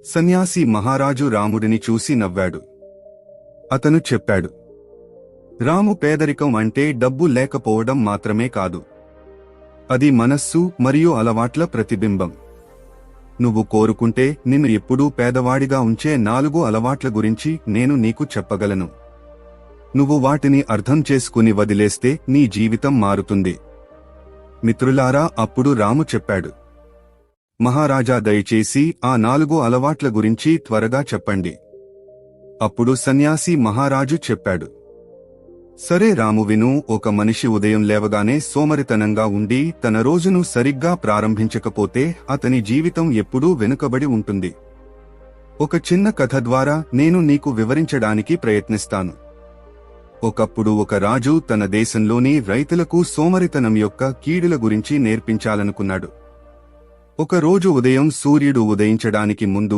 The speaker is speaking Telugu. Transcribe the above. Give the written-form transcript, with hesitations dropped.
సన్యాసి మహారాజు రాముడిని చూసి నవ్వాడు. అతను చెప్పాడు, రాము పేదరికం అంటే డబ్బు లేకపోవడం మాత్రమే కాదు. అది మనస్సు మరియు అలవాట్ల ప్రతిబింబం. నువ్వు కోరుకుంటే నిన్ను ఎప్పుడూ పేదవాడిగా ఉంచే 4 అలవాట్ల గురించి నేను నీకు చెప్పగలను. నువ్వు వాటిని అర్థం చేసుకుని వదిలేస్తే నీ జీవితం మారుతుంది. మిత్రులారా, అప్పుడు రాము చెప్పాడు, మహారాజా, దయచేసి ఆ 4 అలవాట్ల గురించి త్వరగా చెప్పండి. అప్పుడు సన్యాసి మహారాజు చెప్పాడు, సరే రాము, విను. ఒక మనిషి ఉదయం లేవగానే సోమరితనంగా ఉండి తన రోజును సరిగ్గా ప్రారంభించకపోతే అతని జీవితం ఎప్పుడూ వెనుకబడి ఉంటుంది. ఒక చిన్న కథ ద్వారా నేను నీకు వివరించడానికి ప్రయత్నిస్తాను. ఒకప్పుడు ఒక రాజు తన దేశంలోని రైతులకు సోమరితనం యొక్క కీడుల గురించి నేర్పించాలనుకున్నాడు. ఒక రోజు ఉదయం సూర్యుడు ఉదయించడానికి ముందు